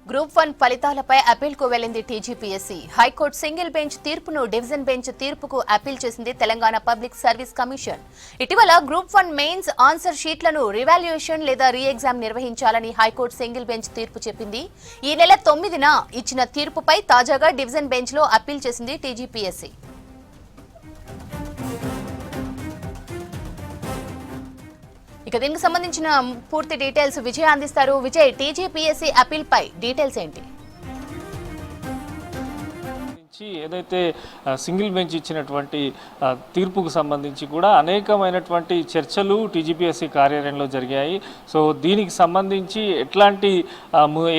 Group 1 ఫలితాలపై అపీల్కు వెళ్లింది TGPSC. High court single bench తీర్పును డివిజన్ బెంచ్ తీర్పుకు అపీల్ చేసింది తెలంగాణ పబ్లిక్ సర్వీస్ కమిషన్. ఇటీవల గ్రూప్ 1 మెయిన్స్ ఆన్సర్ షీట్లను రివాల్యుయేషన్ లేదా రీ ఎగ్జామ్ నిర్వహించాలని హైకోర్టు సింగిల్ బెంచ్ తీర్పు చెప్పింది. ఈ నెల 9న ఇచ్చిన తీర్పుపై తాజాగా డివిజన్ బెంచ్ లో అపీల్ చేసింది టీజీపీఎస్సీ. ఇక దీనికి సంబంధించిన పూర్తి డీటెయిల్స్ విజయ్ అందిస్తారు. విజయ్, టీజీపీఎస్సీ అపీల్ పై డీటెయిల్స్ ఏంటి? ఏదైతే సింగిల్ బెంచ్ ఇచ్చినటువంటి తీర్పుకు సంబంధించి కూడా అనేకమైనటువంటి చర్చలు టీజీపీఎస్సీ కార్యాలయంలో జరిగాయి. సో దీనికి సంబంధించి ఎట్లాంటి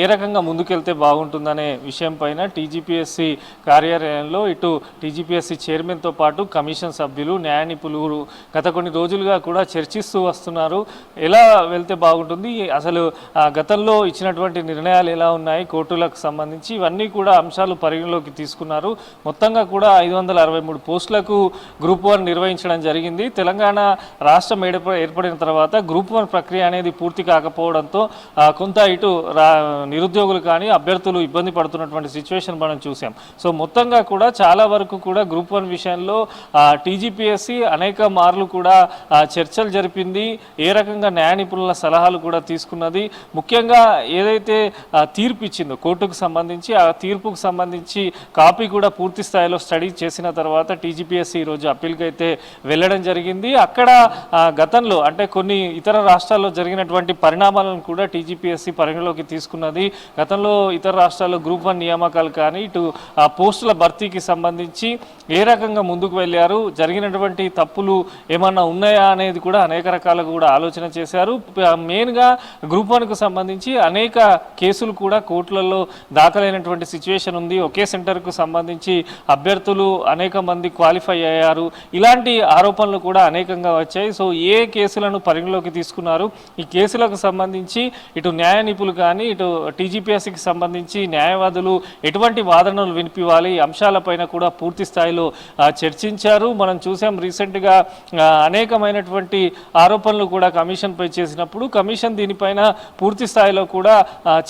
ఏ రకంగా ముందుకెళ్తే బాగుంటుందనే విషయం పైన టీజీపీఎస్సీ కార్యాలయంలో ఇటు టీజీపీఎస్సీ చైర్మన్తో పాటు కమిషన్ సభ్యులు, న్యాయ నిపుణులు గత కొన్ని రోజులుగా కూడా చర్చిస్తూ వస్తున్నారు. ఎలా వెళ్తే బాగుంటుంది, అసలు గతంలో ఇచ్చినటువంటి నిర్ణయాలు ఎలా ఉన్నాయి, కోర్టులకు సంబంధించి ఇవన్నీ కూడా అంశాలు పరిగణలోకి తీసుకున్నారు. మొత్తంగా కూడా 563 పోస్టులకు గ్రూప్ 1 నిర్వహించడం జరిగింది. తెలంగాణ రాష్ట్రం ఏర్పడిన తర్వాత గ్రూప్ 1 ప్రక్రియ అనేది పూర్తి కాకపోవడంతో కొంత ఇటు నిరుద్యోగులు కానీ అభ్యర్థులు ఇబ్బంది పడుతున్నటువంటి సిచ్యువేషన్ మనం చూసాం. సో మొత్తంగా కూడా చాలా వరకు కూడా గ్రూప్ 1 విషయంలో టీజీపీఎస్సీ అనేక మార్లు కూడా చర్చలు జరిపింది. ఏ రకంగా న్యాయ నిపుణుల సలహాలు కూడా తీసుకున్నది. ముఖ్యంగా ఏదైతే తీర్పు ఇచ్చిందో కోర్టుకు సంబంధించి ఆ తీర్పుకు సంబంధించి కాపీ కూడా పూర్తి స్థాయిలో స్టడీ చేసిన తర్వాత టీజీపీఎస్సీ ఈరోజు అప్పీల్కి అయితే వెళ్ళడం జరిగింది. అక్కడ గతంలో అంటే కొన్ని ఇతర రాష్ట్రాల్లో జరిగినటువంటి పరిణామాలను కూడా టీజీపీఎస్సీ పరిగణలోకి తీసుకున్నది. గతంలో ఇతర రాష్ట్రాల్లో గ్రూప్ 1 నియామకాలు కానీ ఇటు పోస్టుల భర్తీకి సంబంధించి ఏ రకంగా ముందుకు వెళ్ళారు, జరిగినటువంటి తప్పులు ఏమన్నా ఉన్నాయా అనేది కూడా అనేక రకాలుగా కూడా ఆలోచన చేశారు. మెయిన్గా గ్రూప్ 1కు సంబంధించి అనేక కేసులు కూడా కోర్టులలో దాఖలైనటువంటి సిచ్యువేషన్ ఉంది. ఒకే సెంటర్కు సంబంధించి అభ్యర్థులు అనేక మంది క్వాలిఫై అయ్యారు. ఇలాంటి ఆరోపణలు కూడా అనేకంగా వచ్చాయి. సో ఏ కేసులను పరిగణలోకి తీసుకున్నారు, ఈ కేసులకు సంబంధించి ఇటు న్యాయ నిపుణులు కానీ ఇటు టీజీపీఎస్సీకి సంబంధించి న్యాయవాదులు ఎటువంటి వాదనలు వినిపివ్వాలి, ఈ అంశాలపైన కూడా పూర్తి స్థాయిలో చర్చించారు. మనం చూసాం రీసెంట్గా అనేకమైనటువంటి ఆరోపణలు కూడా కమిషన్పై చేసినప్పుడు కమిషన్ దీనిపైన పూర్తి స్థాయిలో కూడా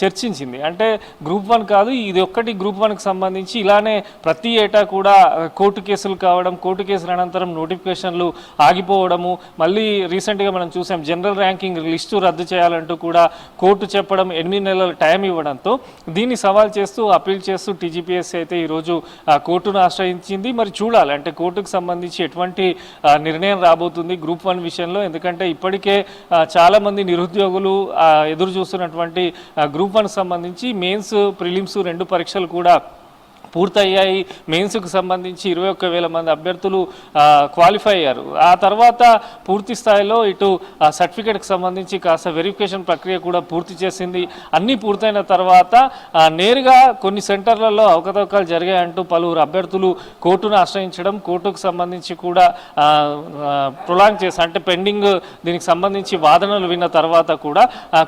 చర్చించింది. అంటే గ్రూప్ 1 కాదు, ఇది ఒక్కటి గ్రూప్ 1కి సంబంధించి ఇలానే ప్రతి ఏటా కూడా కోర్టు కేసులు కావడం, కోర్టు కేసుల అనంతరం నోటిఫికేషన్లు ఆగిపోవడము, మళ్ళీ రీసెంట్గా మనం చూసాం జనరల్ ర్యాంకింగ్ లిస్టు రద్దు చేయాలంటూ కూడా కోర్టు చెప్పడం, 8 నెలల టైం ఇవ్వడంతో దీన్ని సవాల్ చేస్తూ అప్పీల్ చేస్తూ టీజీపీఎస్సీ అయితే ఈరోజు కోర్టును ఆశ్రయించింది. మరి చూడాలి అంటే కోర్టుకు సంబంధించి ఎటువంటి నిర్ణయం రాబోతుంది గ్రూప్ 1 విషయంలో. ఎందుకంటే ఇప్పటికే చాలామంది నిరుద్యోగులు ఎదురు చూస్తున్నటువంటి గ్రూప్ 1 సంబంధించి మెయిన్స్, ప్రిలిమ్స్ 2 పరీక్షలు కూడా పూర్తయ్యాయి. మెయిన్స్కు సంబంధించి 21,000 మంది అభ్యర్థులు క్వాలిఫై అయ్యారు. ఆ తర్వాత పూర్తి స్థాయిలో ఇటు సర్టిఫికేట్కి సంబంధించి కాస్త వెరిఫికేషన్ ప్రక్రియ కూడా పూర్తి చేసింది. అన్నీ పూర్తయిన తర్వాత నేరుగా కొన్ని సెంటర్లలో అవకతవకలు జరిగాయంటూ పలువురు అభ్యర్థులు కోర్టును ఆశ్రయించడం, కోర్టుకు సంబంధించి కూడా ప్రొలాంగ్ చేసి అంటే పెండింగ్ దీనికి సంబంధించి వాదనలు విన్న తర్వాత కూడా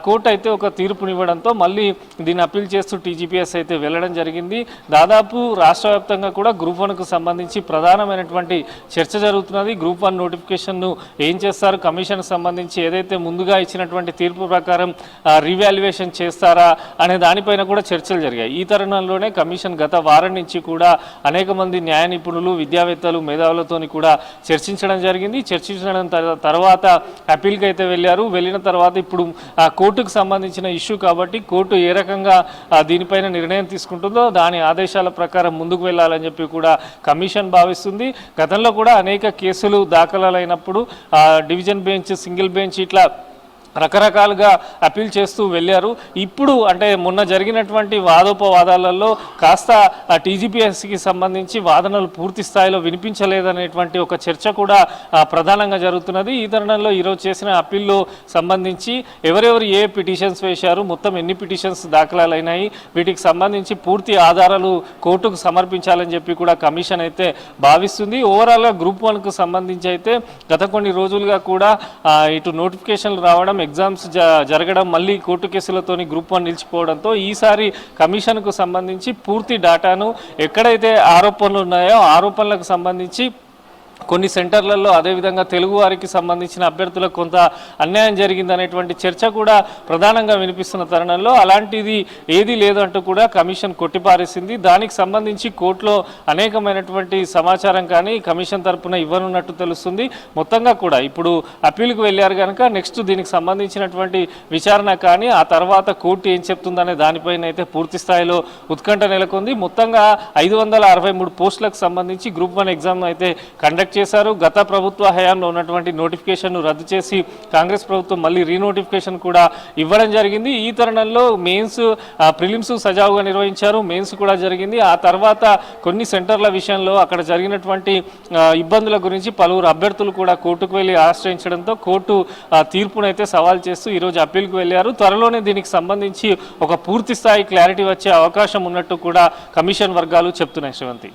కోర్టు అయితే ఒక తీర్పునివ్వడంతో మళ్ళీ దీన్ని అప్పీల్ చేస్తూ టీజీపీఎస్సీ అయితే వెళ్ళడం జరిగింది. దాదాపు రాష్ట్ర వ్యాప్తంగా కూడా గ్రూప్ 1కు సంబంధించి ప్రధానమైనటువంటి చర్చ జరుగుతున్నది. గ్రూప్ 1 నోటిఫికేషన్ను ఏం చేస్తారు, కమిషన్కు సంబంధించి ఏదైతే ముందుగా ఇచ్చినటువంటి తీర్పు ప్రకారం రీవాల్యుయేషన్ చేస్తారా అనే దానిపైన కూడా చర్చలు జరిగాయి. ఈ తరుణంలోనే కమిషన్ గత వారం నుంచి కూడా అనేక మంది న్యాయ నిపుణులు, విద్యావేత్తలు, మేధావులతో కూడా చర్చించడం జరిగింది. చర్చించడం తర్వాత అప్పీల్కి అయితే వెళ్ళారు. వెళ్ళిన తర్వాత ఇప్పుడు కోర్టుకు సంబంధించిన ఇష్యూ కాబట్టి కోర్టు ఏ రకంగా దీనిపైన నిర్ణయం తీసుకుంటుందో దాని ఆదేశాల ప్రకారం ముందుకు వెళ్ళాలని చెప్పి కూడా కమిషన్ భావిస్తుంది. గతంలో కూడా అనేక కేసులు దాఖలైనప్పుడు డివిజన్ బెంచ్, సింగిల్ బెంచ్ ఇట్లా రకరకాలుగా అప్పీల్ చేస్తూ వెళ్ళారు. ఇప్పుడు అంటే మొన్న జరిగినటువంటి వాదోపవాదాలలో కాస్త టీజీపీఎస్సీకి సంబంధించి వాదనలు పూర్తి స్థాయిలో వినిపించలేదనేటువంటి ఒక చర్చ కూడా ప్రధానంగా జరుగుతున్నది. ఈ తరుణంలో ఈరోజు చేసిన అప్పీల్లో సంబంధించి ఎవరెవరు ఏ పిటిషన్స్ వేశారు, మొత్తం ఎన్ని పిటిషన్స్ దాఖలైనాయి, వీటికి సంబంధించి పూర్తి ఆధారాలు కోర్టుకు సమర్పించాలని చెప్పి కూడా కమిషన్ అయితే భావిస్తుంది. ఓవరాల్గా గ్రూప్ 1కు సంబంధించి అయితే గత కొన్ని రోజులుగా కూడా ఇటు నోటిఫికేషన్లు రావడం, ఎగ్జామ్స్ జరగడం, మళ్ళీ కోర్టు కేసులతోని గ్రూప్ 1 నిలిచిపోవడంతో ఈసారి కమిషన్కు సంబంధించి పూర్తి డేటాను ఎక్కడైతే ఆరోపణలు ఉన్నాయో ఆరోపణలకు సంబంధించి కొన్ని సెంటర్లలో అదేవిధంగా తెలుగు వారికి సంబంధించిన అభ్యర్థులకు కొంత అన్యాయం జరిగిందనేటువంటి చర్చ కూడా ప్రధానంగా వినిపిస్తున్న తరుణంలో అలాంటిది ఏదీ లేదంటూ కూడా కమిషన్ కొట్టిపారేసింది. దానికి సంబంధించి కోర్టులో అనేకమైనటువంటి సమాచారం కానీ కమిషన్ తరపున ఇవ్వనున్నట్టు తెలుస్తుంది. మొత్తంగా కూడా ఇప్పుడు అప్పీల్కి వెళ్ళారు కనుక నెక్స్ట్ దీనికి సంబంధించినటువంటి విచారణ కానీ ఆ తర్వాత కోర్టు ఏం చెప్తుందనే దానిపైన అయితే పూర్తి స్థాయిలో ఉత్కంఠ నెలకొంది. మొత్తంగా 563 పోస్టులకు సంబంధించి గ్రూప్ 1 ఎగ్జామ్ అయితే కండక్ట్ చేశారు. గత ప్రభుత్వ హయాంలో ఉన్నటువంటి నోటిఫికేషన్ రద్దు చేసి కాంగ్రెస్ ప్రభుత్వం మళ్ళీ రీనోటిఫికేషన్ కూడా ఇవ్వడం జరిగింది. ఈ తరుణంలో మెయిన్స్ ప్రిలిమ్స్ సజావుగా నిర్వహించారు, మెయిన్స్ కూడా జరిగింది. ఆ తర్వాత కొన్ని సెంటర్ల విషయంలో అక్కడ జరిగినటువంటి ఇబ్బందుల గురించి పలువురు అభ్యర్థులు కూడా కోర్టుకు వెళ్ళి ఆశ్రయించడంతో కోర్టు తీర్పునైతే సవాల్ చేస్తూ ఈరోజు అప్పీల్కి వెళ్ళారు. త్వరలోనే దీనికి సంబంధించి ఒక పూర్తి స్థాయి క్లారిటీ వచ్చే అవకాశం ఉన్నట్టు కూడా కమిషన్ వర్గాలు చెప్తున్నాయి. శ్రీవంతి.